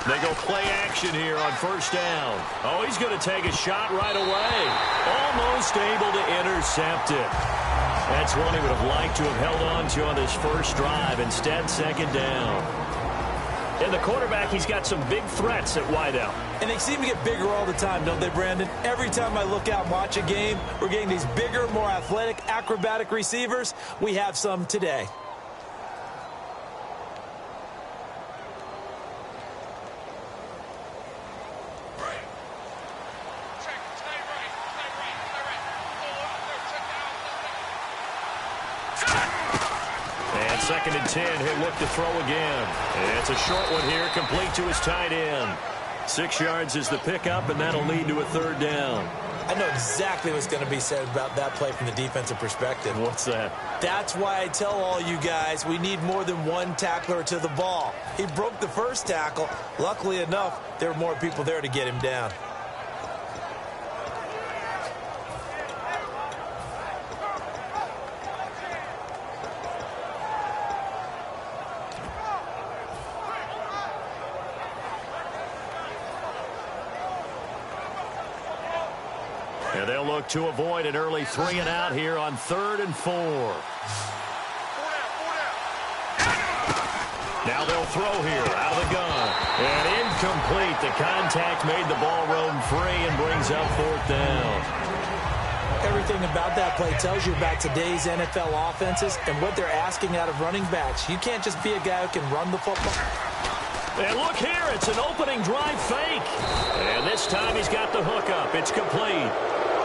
They go play action here on first down. Oh, he's going to take a shot right away. Almost able to intercept it. That's one he would have liked to have held on to on this first drive. Instead, second down. And the quarterback, he's got some big threats at wideout. And they seem to get bigger all the time, don't they, Brandon? Every time I look out and watch a game, we're getting these bigger, more athletic, acrobatic receivers. We have some today. Second and 10, he'll look to throw again. And it's a short one here, complete to his tight end. 6 yards is the pickup, and that'll lead to a third down. I know exactly what's going to be said about that play from the defensive perspective. What's that? That's why I tell all you guys we need more than one tackler to the ball. He broke the first tackle. Luckily enough, there were more people there to get him down. And they'll look to avoid an early 3 and out here on 3rd and 4. Now they'll throw here out of the gun. And incomplete. The contact made the ball roam free and brings up 4th down. Everything about that play tells you about today's NFL offenses and what they're asking out of running backs. You can't just be a guy who can run the football. And look here, it's an opening drive fake. And this time he's got the hook up. It's complete.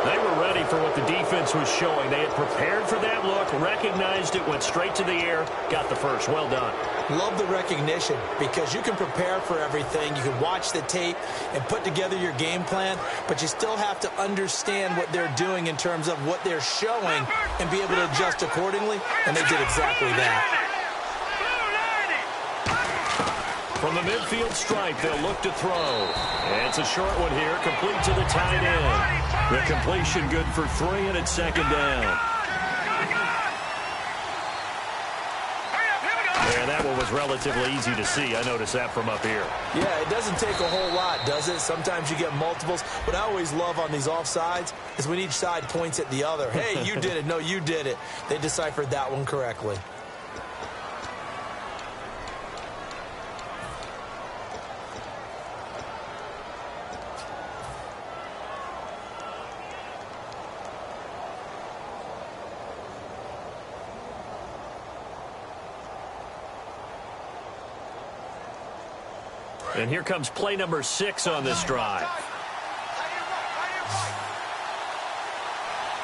They were ready for what the defense was showing. They had prepared for that look, recognized it, went straight to the air, got the first. Well done. Love the recognition because you can prepare for everything. You can watch the tape and put together your game plan, but you still have to understand what they're doing in terms of what they're showing and be able to adjust accordingly, and they did exactly that. From the midfield stripe, they'll look to throw. And it's a short one here, complete to the tight end. The completion good for 3, and it's second down. And that one was relatively easy to see. I noticed that from up here. Yeah, it doesn't take a whole lot, does it? Sometimes you get multiples. What I always love on these offsides is when each side points at the other. Hey, you did it. No, you did it. They deciphered that one correctly. And here comes play number 6 on this drive.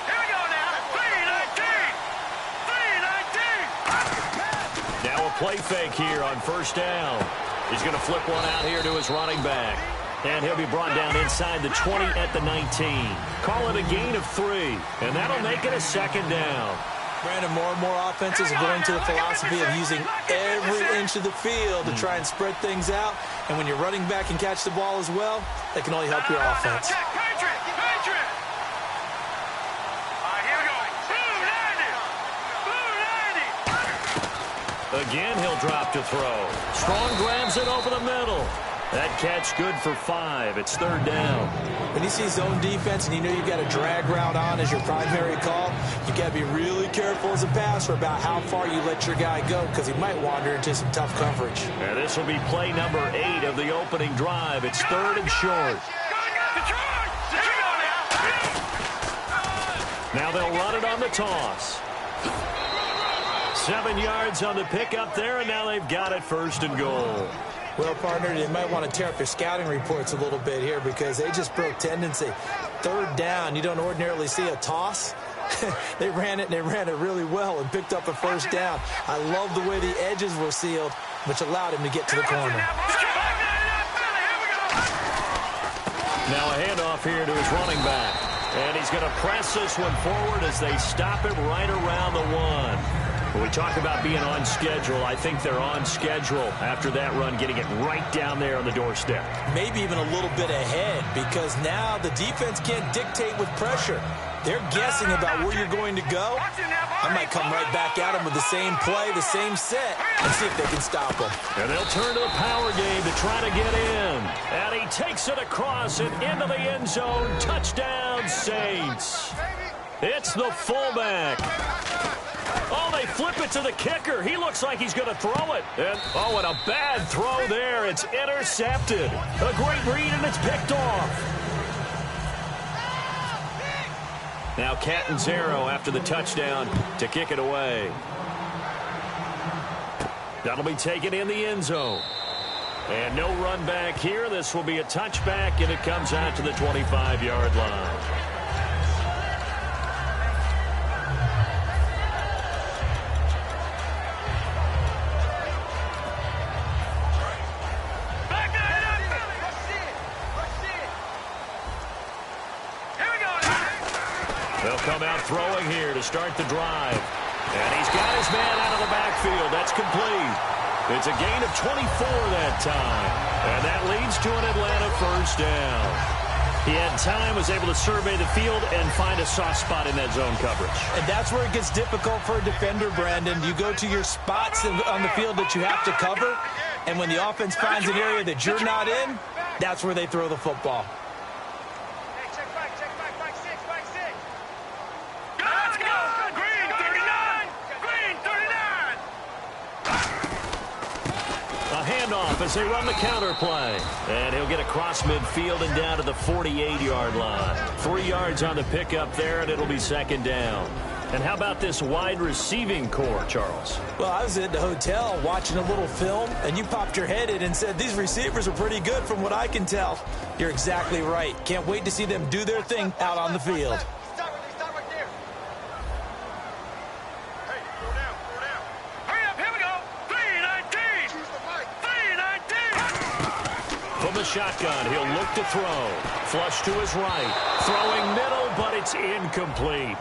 Here we go now. 3-19. Now a play fake here on first down. He's going to flip one out here to his running back. And he'll be brought down inside the 20 at the 19. Call it a gain of 3. And that'll make it a second down. Brandon, more and more offenses are going to the philosophy of using every inch of the field to try and spread things out. And when you're running back and catch the ball as well, that can only help your offense. Patriot. All right, here we go. 290. Again, he'll drop to throw. Strong grabs it over the middle. That catch good for 5. It's third down. When you see zone defense and you know you've got a drag route on as your primary call, you got to be really careful as a passer about how far you let your guy go because he might wander into some tough coverage. And this will be play number 8 of the opening drive. It's third and short. Now they'll run it on the toss. 7 yards on the pickup there, and now they've got it first and goal. Well, partner, they might want to tear up their scouting reports a little bit here because they just broke tendency. Third down, you don't ordinarily see a toss. They ran it, and they ran it really well and picked up a first down. I love the way the edges were sealed, which allowed him to get to the corner. Now a handoff here to his running back. And he's going to press this one forward as they stop it right around the 1. When we talk about being on schedule, I think they're on schedule after that run, getting it right down there on the doorstep. Maybe even a little bit ahead because now the defense can't dictate with pressure. They're guessing about where you're going to go. I might come right back at them with the same play, the same set, and see if they can stop them. And they'll turn to the power game to try to get in. And he takes it across and into the end zone. Touchdown, Saints. It's the fullback. Oh, they flip it to the kicker. He looks like he's going to throw it. And, oh, and a bad throw there. It's intercepted. A great read, and it's picked off. Now Catanzaro after the touchdown to kick it away. That'll be taken in the end zone. And no run back here. This will be a touchback, and it comes out to the 25-yard line. They'll come out throwing here to start the drive. And he's got his man out of the backfield. That's complete. It's a gain of 24 that time. And that leads to an Atlanta first down. He had time, was able to survey the field and find a soft spot in that zone coverage. And that's where it gets difficult for a defender, Brandon. You go to your spots on the field that you have to cover, and when the offense finds an area that you're not in, that's where they throw the football. As they run the counter play. And he'll get across midfield and down to the 48-yard line. 3 yards on the pickup there, and it'll be second down. And how about this wide receiving core, Charles? Well, I was at the hotel watching a little film, and you popped your head in and said, these receivers are pretty good from what I can tell. You're exactly right. Can't wait to see them do their thing out on the field. Shotgun, he'll look to throw. Flush to his right. Throwing middle, but it's incomplete.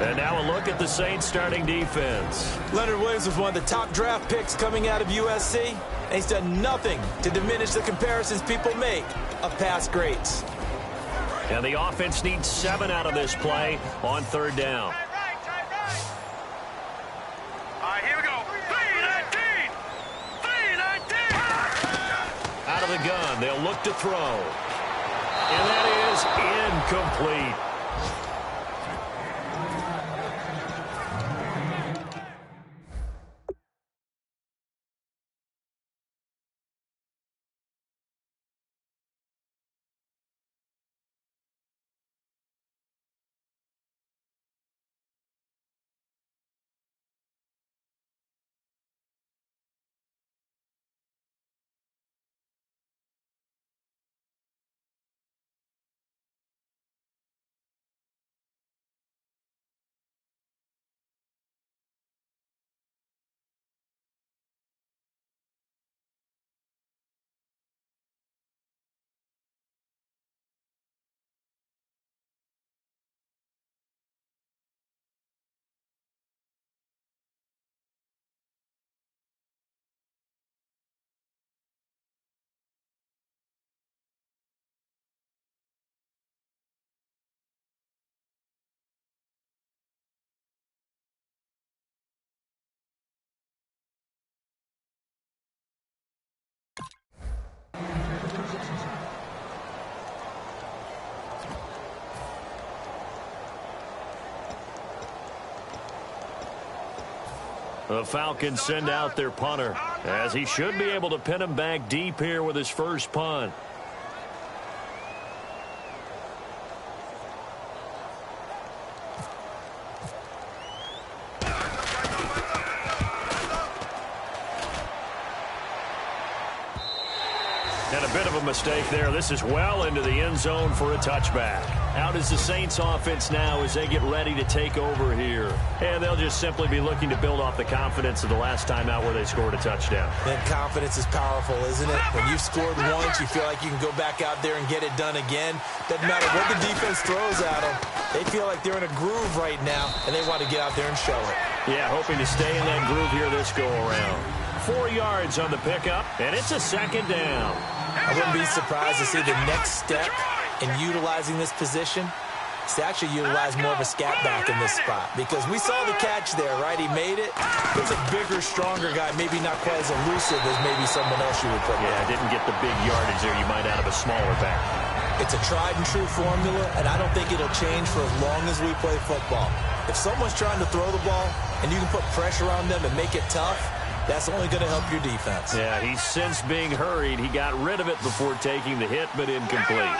And now a look at the Saints starting defense. Leonard Williams was one of the top draft picks coming out of USC. And he's done nothing to diminish the comparisons people make of past greats. And the offense needs 7 out of this play on third down. Here we go. Out of the gun, they'll look to throw. And that is incomplete. The Falcons send out their punter, as he should be able to pin him back deep here with his first punt. And a bit of a mistake there. This is well into the end zone for a touchback. Out is the Saints offense now as they get ready to take over here. And they'll just simply be looking to build off the confidence of the last time out where they scored a touchdown. And confidence is powerful, isn't it? When you've scored once, you feel like you can go back out there and get it done again. Doesn't matter what the defense throws at them. They feel like they're in a groove right now, and they want to get out there and show it. Yeah, hoping to stay in that groove here this go-around. 4 yards on the pickup, and it's a second down. I wouldn't be surprised to see the next step in utilizing this position He's actually utilized more of a scat back in this spot because we saw the catch there, right? He made it. It's a bigger, stronger guy, maybe not quite as elusive as maybe someone else you would put Yeah, didn't get the big yardage there you might out of a smaller back. It's a tried-and-true formula, and I don't think it'll change for as long as we play football. If someone's trying to throw the ball and you can put pressure on them and make it tough, that's only going to help your defense. Yeah, he's since being hurried. He got rid of it before taking the hit, but incomplete.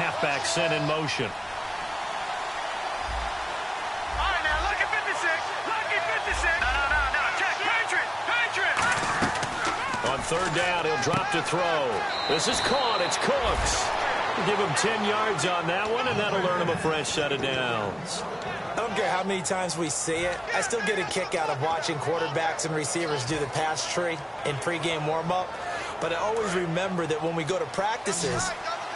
Halfback sent in motion. All right, now, look at 56. Look at 56. No. Check. Patriot. On third down, he'll drop to throw. This is caught. It's Cooks. Give him 10 yards on that one, and that'll earn him a fresh set of downs. I don't care how many times we see it. I still get a kick out of watching quarterbacks and receivers do the pass tree in pregame warm-up. But I always remember that when we go to practices,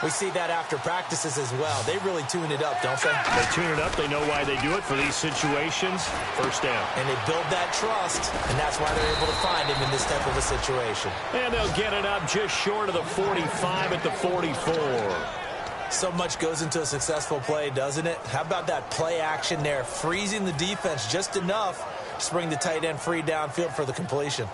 we see that after practices as well. They really tune it up, don't they? They tune it up. They know why they do it for these situations. First down. And they build that trust, and that's why they're able to find him in this type of a situation. And they'll get it up just short of the 45 at the 44. So much goes into a successful play, doesn't it? How about that play action there, freezing the defense just enough to bring the tight end free downfield for the completion.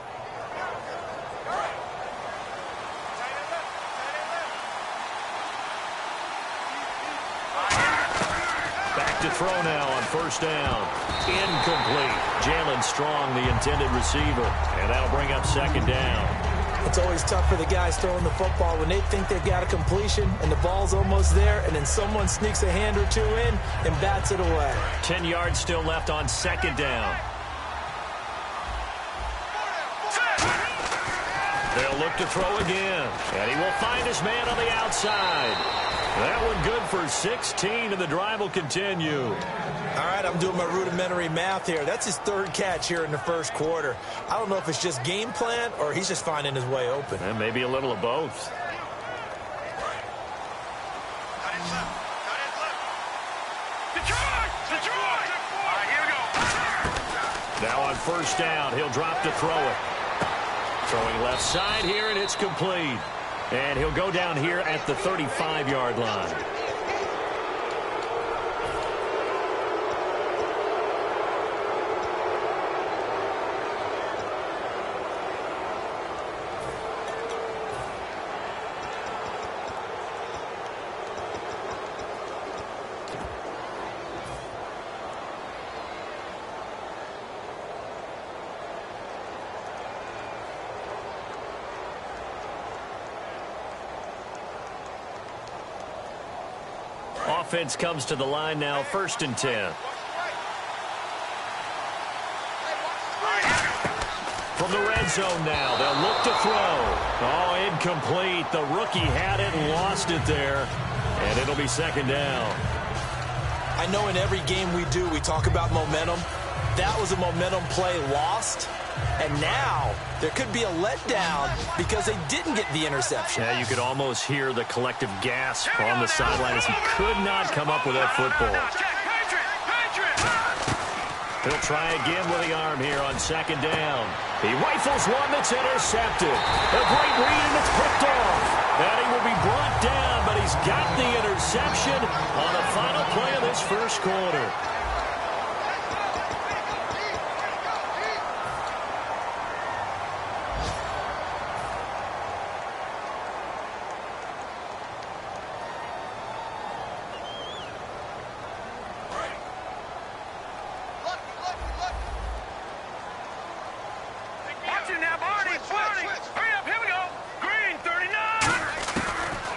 Back to throw now on first down. Incomplete. Jalen Strong, the intended receiver. And that'll bring up second down. It's always tough for the guys throwing the football when they think they've got a completion and the ball's almost there, and then someone sneaks a hand or two in and bats it away. 10 yards still left on second down. They'll look to throw again, and he will find his man on the outside. That one good for 16, and the drive will continue. All right, I'm doing my rudimentary math here. That's his third catch here in the first quarter. I don't know if it's just game plan or he's just finding his way open. And maybe a little of both. Now on first down, he'll drop to throw it. Throwing left side here, and it's complete. And he'll go down here at the 35-yard line. Offense comes to the line now, 1st and 10. From the red zone now, they'll look to throw. Oh, incomplete. The rookie had it and lost it there. And it'll be second down. I know in every game we do, we talk about momentum. That was a momentum play lost. And now there could be a letdown because they didn't get the interception. Yeah, you could almost hear the collective gasp on the sideline as he could not come up with that football. He'll try again with the arm here on second down. He rifles one that's intercepted. A great read, and it's picked off. And he will be brought down, but he's got the interception on the final play of this first quarter.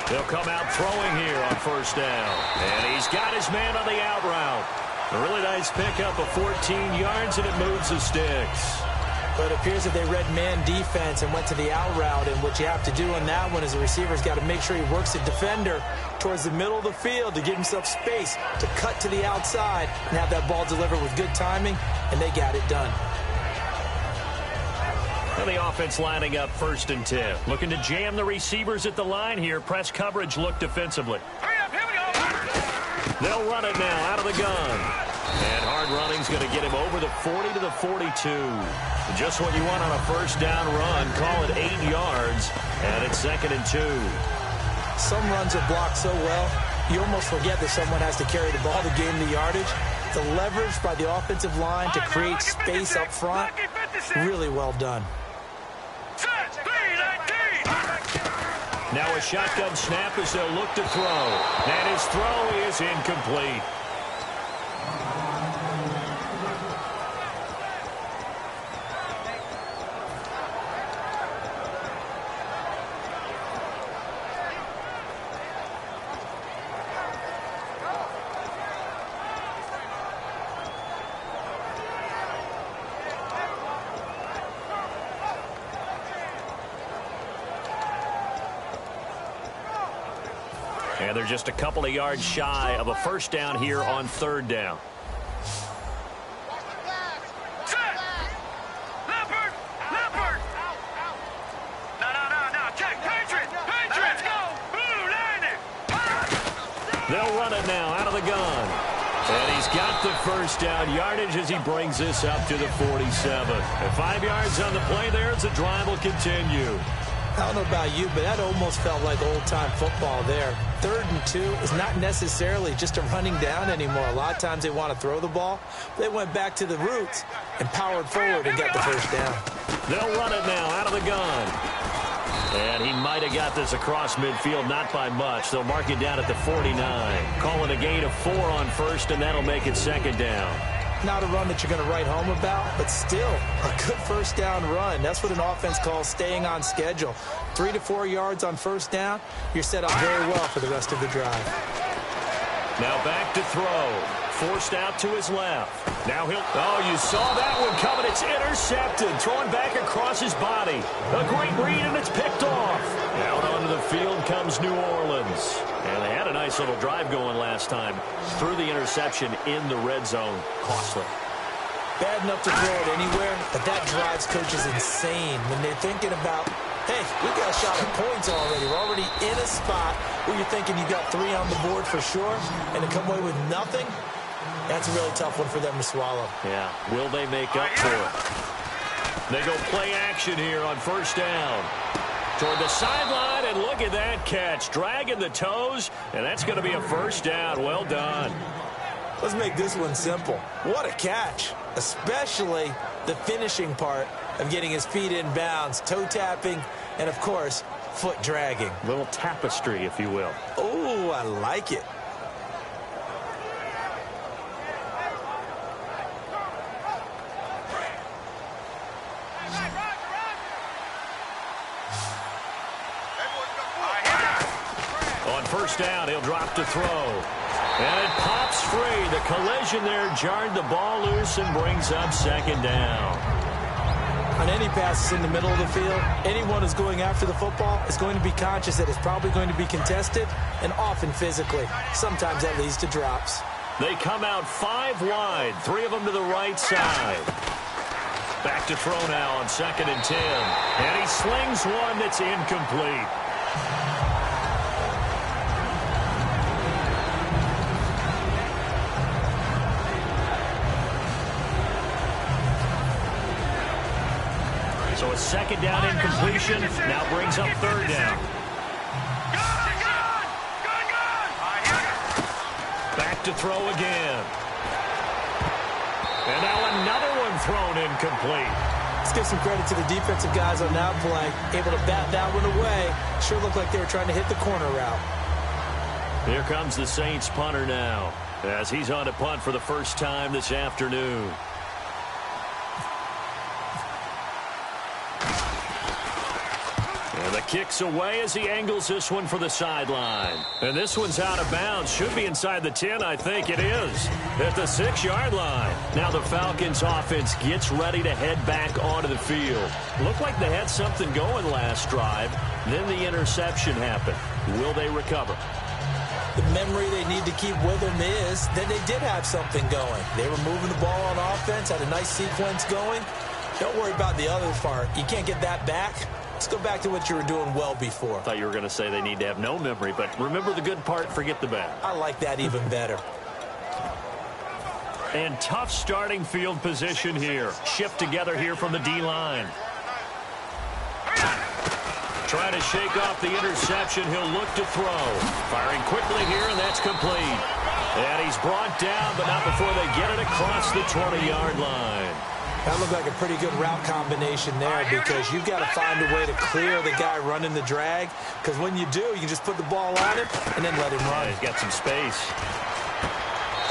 They'll come out throwing here on first down. And he's got his man on the out route. A really nice pickup of 14 yards, and it moves the sticks. But it appears that they read man defense and went to the out route. And what you have to do on that one is the receiver's got to make sure he works the defender towards the middle of the field to give himself space to cut to the outside and have that ball delivered with good timing, and they got it done. And the offense lining up 1st and 10. Looking to jam the receivers at the line here. Press coverage look defensively. Hurry up, here we go. They'll run it now out of the gun. And hard running's going to get him over the 40 to the 42. Just what you want on a first down run. Call it 8 yards, and it's 2nd and 2. Some runs are blocked so well, you almost forget that someone has to carry the ball to gain the yardage. The leverage by the offensive line to create space up front, really well done. Now a shotgun snap as they'll look to throw. And his throw is incomplete. And they're just a couple of yards shy of a first down here on 3rd down. They'll run it now out of the gun. And he's got the first down yardage as he brings this up to the 47. And 5 yards on the play there as the drive will continue. I don't know about you, but that almost felt like old-time football there. 3rd and 2 is not necessarily just a running down anymore. A lot of times they want to throw the ball. They went back to the roots and powered forward and got the first down. They'll run it now out of the gun. And he might have got this across midfield, not by much. They'll mark it down at the 49. Call it a gain of 4 on first, and that'll make it 2nd down. Not a run that you're going to write home about, but still a good first down run. That's what an offense calls staying on schedule. 3 to 4 yards on first down, you're set up very well for the rest of the drive. Now back to throw. Forced out to his left. Now he'll... Oh, you saw that one coming. It's intercepted. Thrown back across his body. A great read, and it's picked off. Out onto the field comes New Orleans. And they had a nice little drive going last time. Threw the interception in the red zone. Costly. Bad enough to throw it anywhere, but that drives coaches insane when they're thinking about, hey, we got a shot at points already. We're already in a spot where you're thinking you got 3 on the board for sure, and to come away with nothing, that's a really tough one for them to swallow. Yeah. Will they make up for it? They go play action here on first down. Toward the sideline, and look at that catch. Dragging the toes, and that's going to be a first down. Well done. Let's make this one simple. What a catch, especially the finishing part of getting his feet in bounds, toe tapping, and, of course, foot dragging. Little tapestry, if you will. Oh, I like it. On first down, he'll drop to throw. And it pops free. The collision there jarred the ball loose and brings up 2nd down. On any passes in the middle of the field, anyone who's going after the football is going to be conscious that it's probably going to be contested and often physically. Sometimes that leads to drops. They come out 5 wide, 3 of them to the right side. Back to throw now on 2nd and 10. And he slings one that's incomplete. So a 2nd down incompletion now brings up 3rd down. Back to throw again. And now another one thrown incomplete. Let's give some credit to the defensive guys on that play. Able to bat that one away. Sure looked like they were trying to hit the corner route. Here comes the Saints punter now, as he's on to punt for the first time this afternoon. And the kick's away as he angles this one for the sideline. And this one's out of bounds. Should be inside the 10, I think it is. At the 6-yard line. Now the Falcons offense gets ready to head back onto the field. Looked like they had something going last drive. Then the interception happened. Will they recover? The memory they need to keep with them is that they did have something going. They were moving the ball on offense, had a nice sequence going. Don't worry about the other part. You can't get that back. Let's go back to what you were doing well before. I thought you were going to say they need to have no memory, but remember the good part, forget the bad. I like that even better. And tough starting field position here. Shift together here from the D-line. Trying to shake off the interception. He'll look to throw. Firing quickly here, and that's complete. And he's brought down, but not before they get it across the 20-yard line. That looked like a pretty good route combination there because you've got to find a way to clear the guy running the drag, because when you do, you can just put the ball on him and then let him run. Yeah, he's got some space.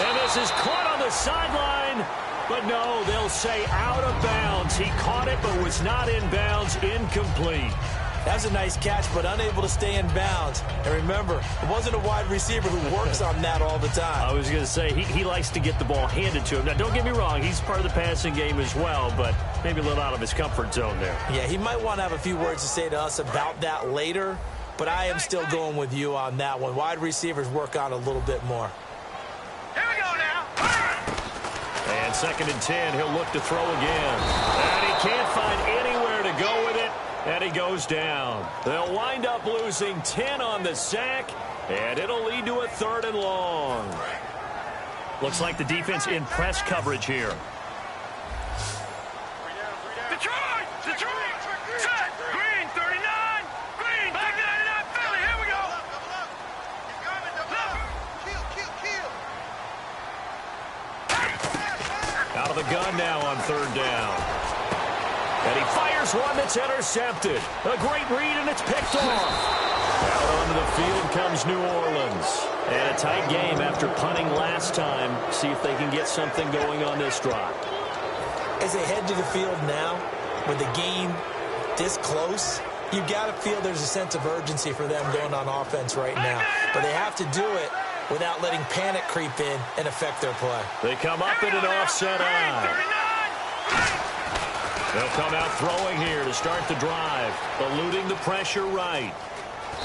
And this is caught on the sideline, but no, they'll say out of bounds. He caught it but was not in bounds, incomplete. That was a nice catch, but unable to stay in bounds. And remember, it wasn't a wide receiver who works on that all the time. I was going to say, he likes to get the ball handed to him. Now, don't get me wrong, he's part of the passing game as well, but maybe a little out of his comfort zone there. Yeah, he might want to have a few words to say to us about that later, but I am still going with you on that one. Wide receivers work on a little bit more. Here we go now. And 2nd and 10, he'll look to throw again. And he can't find anywhere to go with it. And he goes down. They'll wind up losing 10 on the sack, and it'll lead to a 3rd and long. Looks like the defense in press coverage here. Detroit! Detroit! Set! Green, 39! Green, back to 99 Philly. Here we go. Out of the gun now on 3rd down. And he fires one that's intercepted. A great read, and it's picked off. Out onto the field comes New Orleans. And a tight game after punting last time. See if they can get something going on this drive. As they head to the field now, with the game this close, you've got to feel there's a sense of urgency for them going on offense right now. But they have to do it without letting panic creep in and affect their play. They come up in an offset eye. They'll come out throwing here to start the drive, eluding the pressure right.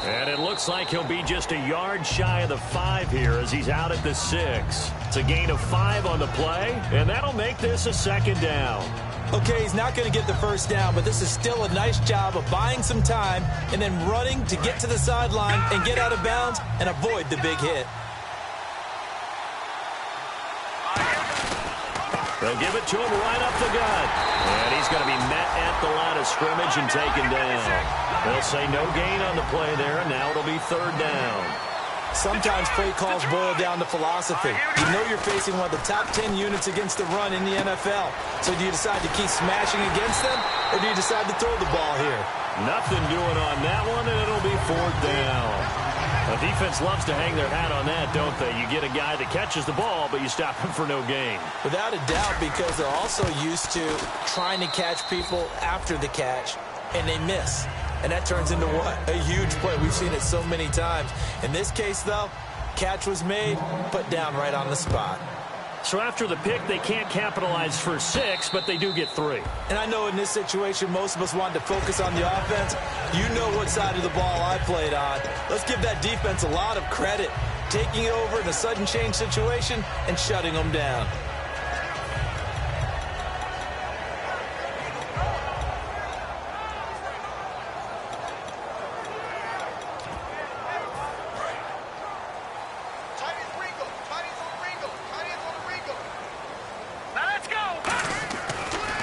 And it looks like he'll be just a yard shy of the 5 here as he's out at the 6. It's a gain of 5 on the play, and that'll make this a 2nd down. Okay, he's not going to get the 1st down, but this is still a nice job of buying some time and then running to get to the sideline and get out of bounds and avoid the big hit. They'll give it to him right up the gut. And he's going to be met at the line of scrimmage and taken down. They'll say no gain on the play there, and now it'll be 3rd down. Sometimes play calls boil down to philosophy. You know you're facing one of the top 10 units against the run in the NFL. So do you decide to keep smashing against them, or do you decide to throw the ball here? Nothing doing on that one, and it'll be 4th down. A defense loves to hang their hat on that, don't they? You get a guy that catches the ball, but you stop him for no gain. Without a doubt, because they're also used to trying to catch people after the catch, and they miss. And that turns into what? A huge play. We've seen it so many times. In this case, though, catch was made, put down right on the spot. So after the pick, they can't capitalize for 6, but they do get 3. And I know in this situation, most of us wanted to focus on the offense. You know what side of the ball I played on. Let's give that defense a lot of credit, taking it over in a sudden change situation and shutting them down.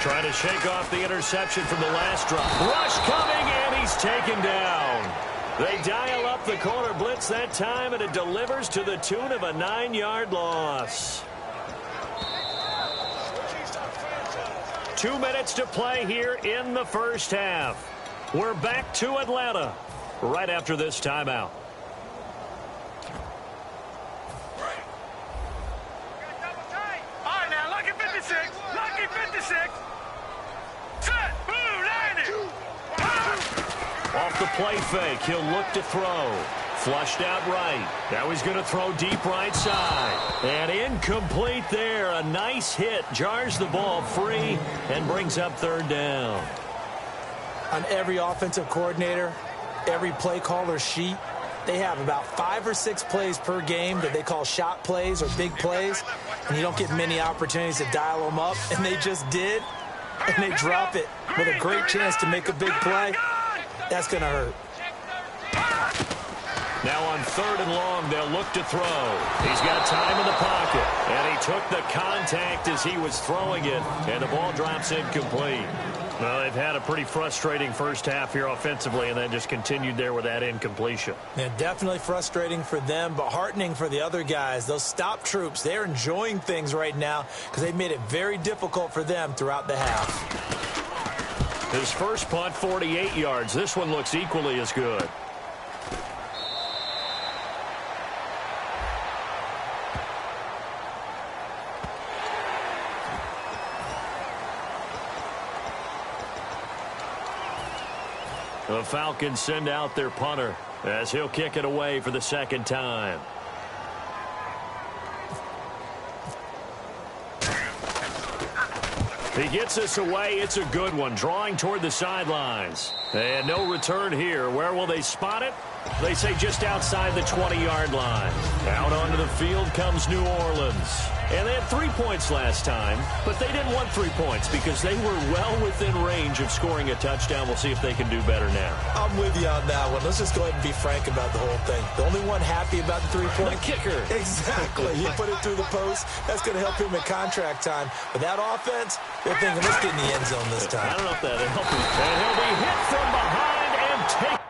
Trying to shake off the interception from the last drop. Rush coming, and he's taken down. They dial up the corner blitz that time, and it delivers to the tune of a 9-yard loss. 2 minutes to play here in the 1st half. We're back to Atlanta right after this timeout. All right, now, lucky 56. Lucky 56. Set. Boom, landed. Off the play fake, he'll look to throw. Flushed out right. Now he's going to throw deep right side. And incomplete there. A nice hit. Jars the ball free and brings up 3rd down. On every offensive coordinator, every play caller sheet, they have about 5 or 6 plays per game that they call shot plays or big plays. And you don't get many opportunities to dial them up. And they just did. And they drop it with a great chance to make a big play. That's going to hurt. Now on 3rd and long, they'll look to throw. He's got time in the pocket, and he took the contact as he was throwing it, and the ball drops incomplete. Well, they've had a pretty frustrating first half here offensively, and then just continued there with that incompletion. Yeah, definitely frustrating for them, but heartening for the other guys. Those stop troops, they're enjoying things right now because they've made it very difficult for them throughout the half. His first punt, 48 yards. This one looks equally as good. The Falcons send out their punter as he'll kick it away for the second time. He gets this away. It's a good one. Drawing toward the sidelines. And no return here. Where will they spot it? They say just outside the 20-yard line. Out onto the field comes New Orleans. And they had 3 points last time, but they didn't want 3 points because they were well within range of scoring a touchdown. We'll see if they can do better now. I'm with you on that one. Let's just go ahead and be frank about the whole thing. The only one happy about the 3-point. The kicker. Exactly. He put it through the post. That's going to help him at contract time. But that offense, they're thinking, let's get in the end zone this time. I don't know if that'll help him. And he'll be hit from behind and take.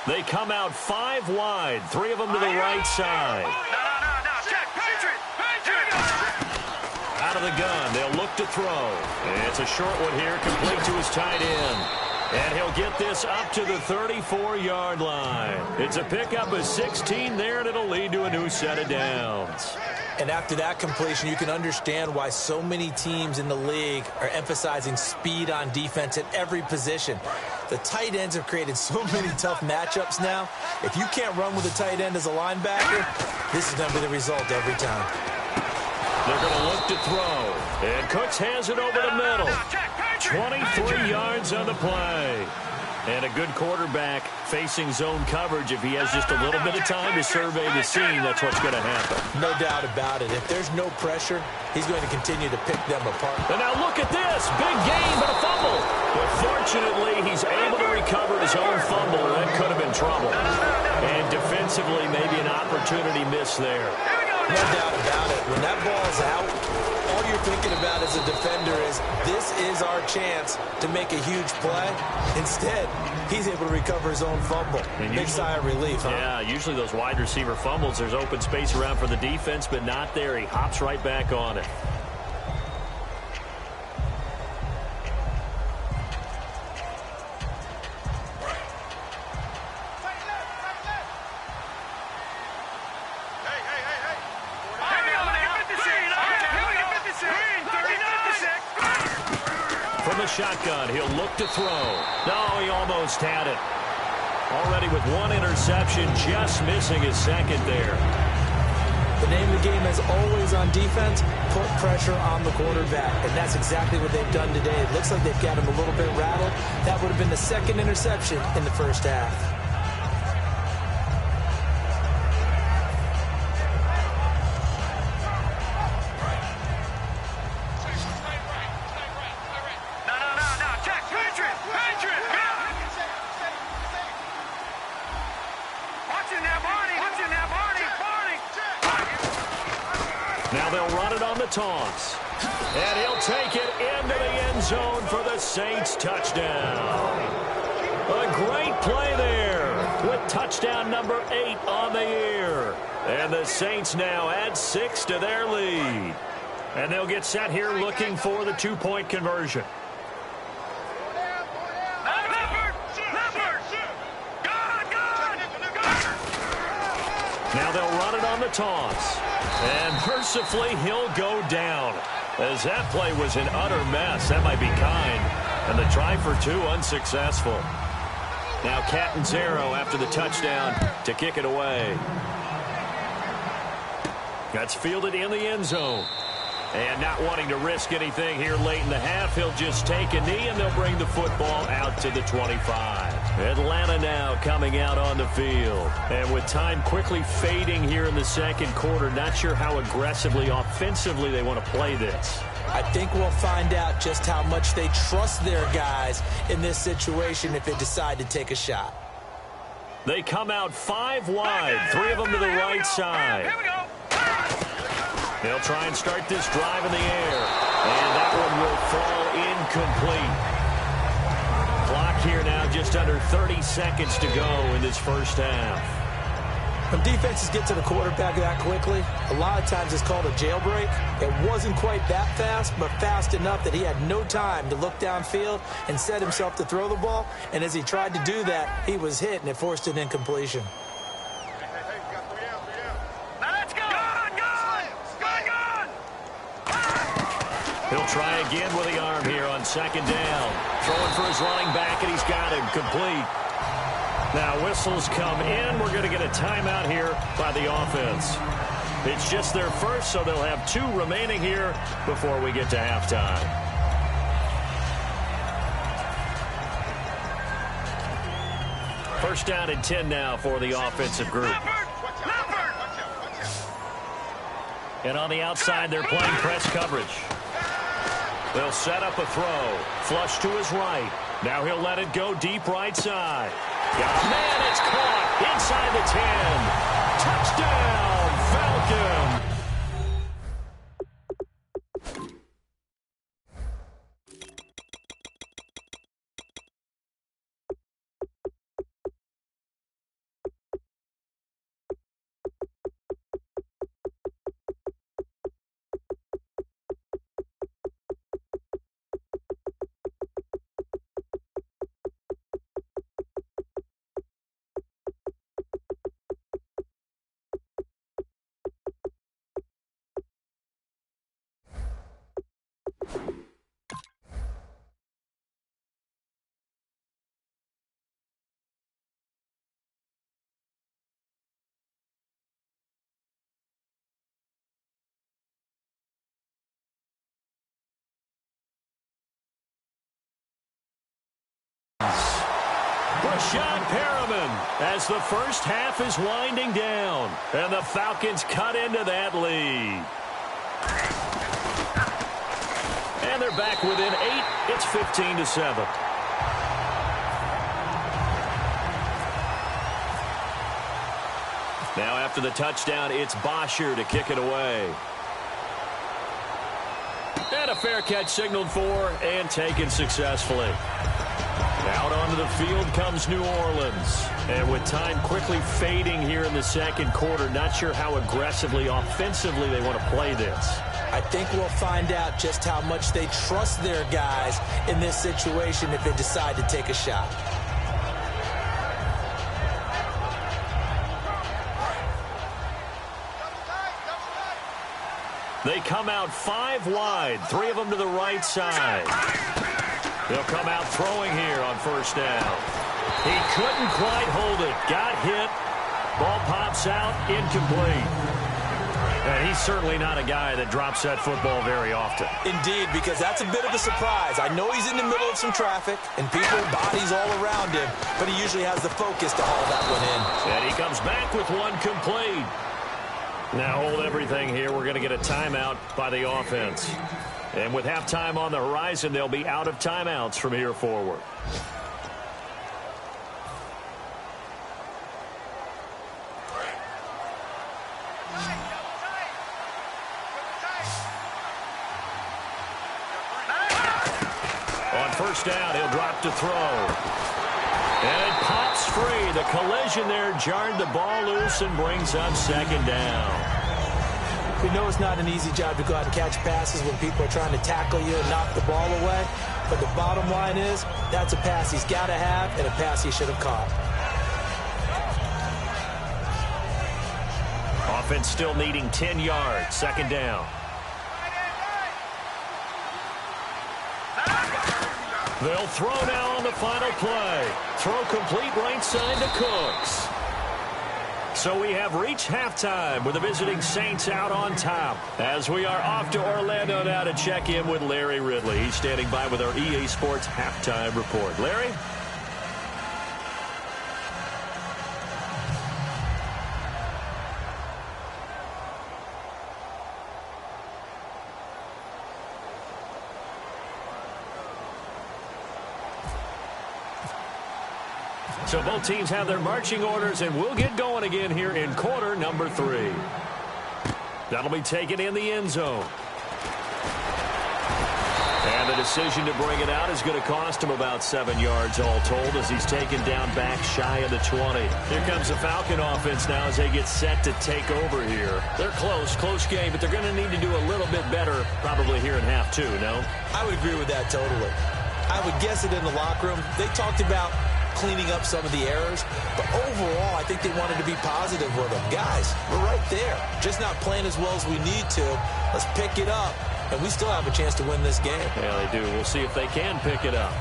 They come out 5 wide, 3 of them to the right side. Out of the gun, they'll look to throw. And it's a short one here, complete to his tight end. And he'll get this up to the 34-yard line. It's a pickup of 16 there, and it'll lead to a new set of downs. And after that completion, you can understand why so many teams in the league are emphasizing speed on defense at every position. The tight ends have created so many tough matchups now. If you can't run with a tight end as a linebacker, this is going to be the result every time. They're going to look to throw. And Cooks has it over the middle. 23 yards on the play. And a good quarterback facing zone coverage. If he has just a little bit of time to survey the scene, that's what's going to happen. No doubt about it. If there's no pressure, he's going to continue to pick them apart. And now look at this. Big gain, but a fumble. But fortunately, he's able to recover his own fumble. That could have been trouble. And defensively, maybe an opportunity miss there. No doubt about it. When that ball's out, all you're thinking about as a defender is, this is our chance to make a huge play. Instead, he's able to recover his own fumble. Big sigh of relief, huh? Yeah, usually those wide receiver fumbles, there's open space around for the defense, but not there. He hops right back on it. Shotgun, he'll look to throw. No, he almost had it. Already with 1 interception, just missing his second there. The name of the game is always on defense, put pressure on the quarterback. And that's exactly what they've done today. It looks like they've got him a little bit rattled. That would have been the second interception in the first half. Now they'll run it on the toss. And he'll take it into the end zone for the Saints touchdown. A great play there with touchdown number 8 on the year. And the Saints now add 6 to their lead. And they'll get set here looking for the 2-point conversion. Now they'll run it on the toss. And mercifully, he'll go down. As that play was an utter mess. That might be kind. And the try for 2 unsuccessful. Now Catanzaro after the touchdown to kick it away. That's fielded in the end zone. And not wanting to risk anything here late in the half, he'll just take a knee and they'll bring the football out to the 25. Atlanta now coming out on the field. And with time quickly fading here in the second quarter, not sure how aggressively, offensively they want to play this. I think we'll find out just how much they trust their guys in this situation if they decide to take a shot. They come out 5 wide, 3 of them to the right side. Here we go. They'll try and start this drive in the air. And that one will fall incomplete. Clock here now just under 30 seconds to go in this first half. When defenses get to the quarterback that quickly, a lot of times it's called a jailbreak. It wasn't quite that fast, but fast enough that he had no time to look downfield and set himself to throw the ball. And as he tried to do that, he was hit, and it forced an incompletion. He'll try again with the arm here on second down. Throwing for his running back, and he's got him complete. Now whistles come in. We're going to get a timeout here by the offense. It's just their first, so they'll have 2 remaining here before we get to halftime. First down and 10 now for the offensive group. And on the outside, they're playing press coverage. They'll set up a throw. Flush to his right. Now he'll let it go deep right side. Got a man, it's caught inside the 10. Touchdown, Falcons. Rashad Perriman as the first half is winding down. And the Falcons cut into that lead. And they're back within 8. It's 15-7. Now after the touchdown, it's Bosher to kick it away. And a fair catch signaled for and taken successfully. Out onto the field comes New Orleans. And with time quickly fading here in the second quarter, not sure how aggressively, offensively they want to play this. I think we'll find out just how much they trust their guys in this situation if they decide to take a shot. They come out 5 wide, 3 of them to the right side. They'll come out throwing here on first down. He couldn't quite hold it. Got hit. Ball pops out, incomplete. And he's certainly not a guy that drops that football very often. Indeed, because that's a bit of a surprise. I know he's in the middle of some traffic and people, bodies all around him, but he usually has the focus to haul that one in. And he comes back with one complete. Now hold everything here. We're going to get a timeout by the offense. And with halftime on the horizon, they'll be out of timeouts from here forward. first down. He'll drop to throw. And it pops free. The collision there jarred the ball loose and brings up second down. We know it's not an easy job to go out and catch passes when people are trying to tackle you and knock the ball away. But the bottom line is, that's a pass he's got to have and a pass he should have caught. Offense still needing 10 yards. Second down. They'll throw now on the final play. Throw complete right side to Cooks. So we have reached halftime with the visiting Saints out on top. As we are off to Orlando now to check in with Larry Ridley. He's standing by with our EA Sports halftime report. Larry? So both teams have their marching orders, and we'll get going again here in quarter number 3. That'll be taken in the end zone. And the decision to bring it out is going to cost him about 7 yards all told as he's taken down back shy of the 20. Here comes the Falcon offense now as they get set to take over here. They're close game, but they're going to need to do a little bit better probably here in half 2, no? I would agree with that totally. I would guess it in the locker room. They talked about cleaning up some of the errors, but overall, I think they wanted to be positive with them. Guys, we're right there. Just not playing as well as we need to. Let's pick it up, and we still have a chance to win this game. Yeah, they do. We'll see if they can pick it up.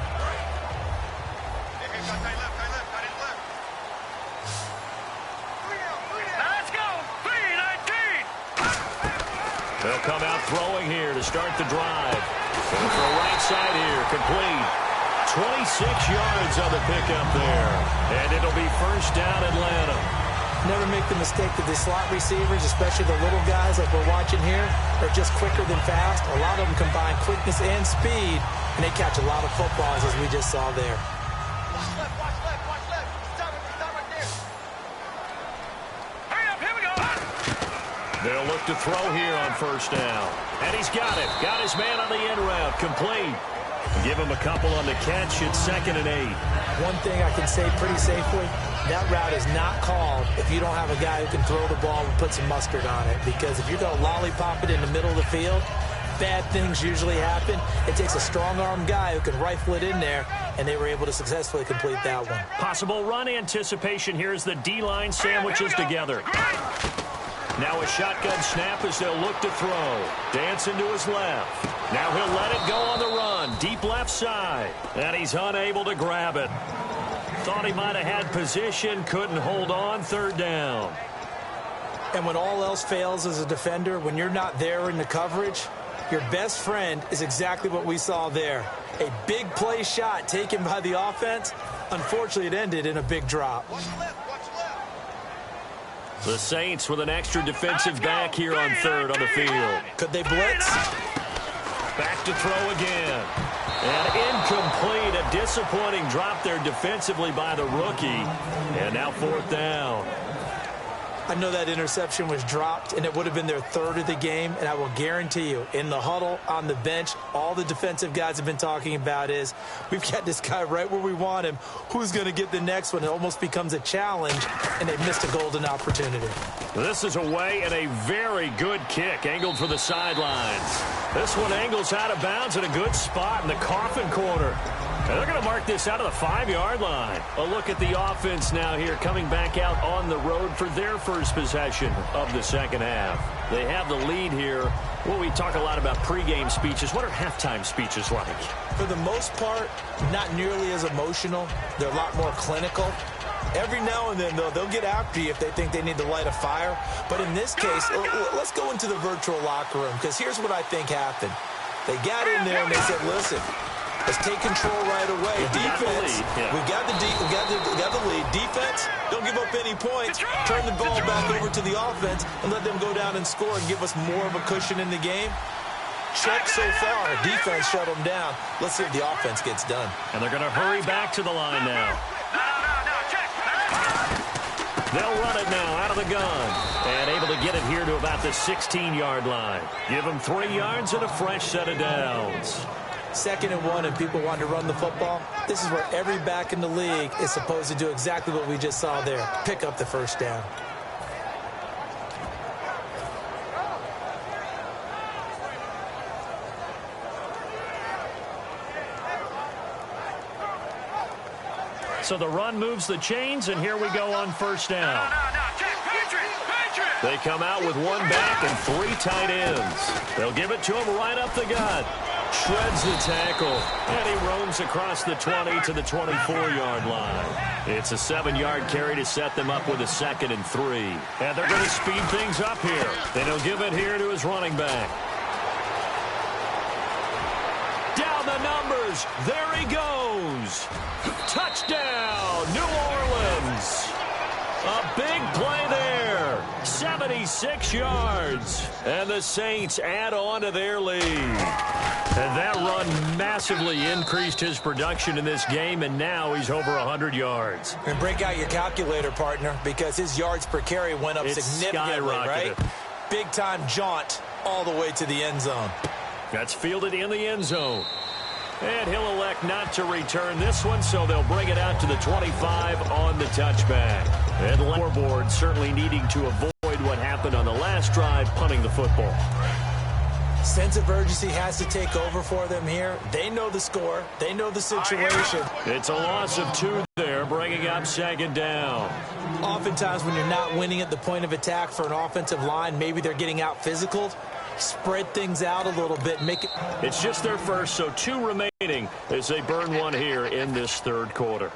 Let's go. 3-19. They'll come out throwing here to start the drive. Going for a right side here, complete. 26 yards on the pickup there. And it'll be first down Atlanta. Never make the mistake that the slot receivers, especially the little guys like we're watching here, are just quicker than fast. A lot of them combine quickness and speed, and they catch a lot of footballs, as we just saw there. Watch left. Stop right there. Hurry up, here we go. They'll look to throw here on first down. And he's got it. Got his man on the end route. Complete. Give him a couple on the catch. It's 2nd and 8. One thing I can say pretty safely, that route is not called if you don't have a guy who can throw the ball and put some mustard on it. Because if you're going to lollipop it in the middle of the field, bad things usually happen. It takes a strong-armed guy who can rifle it in there, and they were able to successfully complete that one. Possible run anticipation here as the D-line sandwiches together. Now a shotgun snap as they'll look to throw. Dancing to his left. Now he'll let it go on the run. Deep left side. And he's unable to grab it. Thought he might have had position. Couldn't hold on. 3rd down. And when all else fails as a defender, when you're not there in the coverage, your best friend is exactly what we saw there. A big play shot taken by the offense. Unfortunately, it ended in a big drop. The Saints with an extra defensive back here on 3rd on the field. Could they blitz? Back to throw again. And incomplete. A disappointing drop there defensively by the rookie. And now 4th down. I know that interception was dropped, and it would have been their 3rd of the game, and I will guarantee you, in the huddle, on the bench, all the defensive guys have been talking about is, we've got this guy right where we want him. Who's going to get the next one? It almost becomes a challenge, and they missed a golden opportunity. This is away and a very good kick, angled for the sidelines. This one angles out of bounds in a good spot in the coffin corner. And they're going to mark this out of the 5-yard line. A look at the offense now here, coming back out on the road for their first possession of the second half. They have the lead here. Well, we talk a lot about pregame speeches. What are halftime speeches like? For the most part, not nearly as emotional. They're a lot more clinical. Every now and then, though, they'll get after you if they think they need to light a fire. But in this case, let's go into the virtual locker room, because here's what I think happened. They got in there and they said, listen, let's take control right away. Defense, we got the lead. Defense, don't give up any points. Turn the ball back over to the offense and let them go down and score and give us more of a cushion in the game. Check so far. Defense shut them down. Let's see if the offense gets done. And they're going to hurry back to the line now. They'll run it now out of the gun. And able to get it here to about the 16-yard line. Give them 3 yards and a fresh set of downs. 2nd and 1 and people want to run the football, this is where every back in the league is supposed to do exactly what we just saw there. Pick up the first down. So the run moves the chains, and here we go on first down. They come out with one back and 3 tight ends. They'll give it to him right up the gut. Shreds the tackle, and he roams across the 20 to the 24-yard line. It's a 7-yard carry to set them up with a 2nd and 3. And they're going to speed things up here. Then he'll give it here to his running back. Down the numbers. There he goes. Touchdown, New Orleans. A big play there. 76 yards. And the Saints add on to their lead. And that run massively increased his production in this game, and now he's over 100 yards. And break out your calculator, partner, because his yards per carry went up significantly, right? Big-time jaunt all the way to the end zone. That's fielded in the end zone. And he'll elect not to return this one, so they'll bring it out to the 25 on the touchback. And the scoreboard certainly needing to avoid what happened on the last drive, punting the football. Sense of urgency has to take over for them here. They know the score. They know the situation. It's a loss of 2 there, bringing up 2nd down. Oftentimes when you're not winning at the point of attack for an offensive line, maybe they're getting out physical. Spread things out a little bit. Make it. It's just their first, so 2 remaining as they burn one here in this 3rd quarter.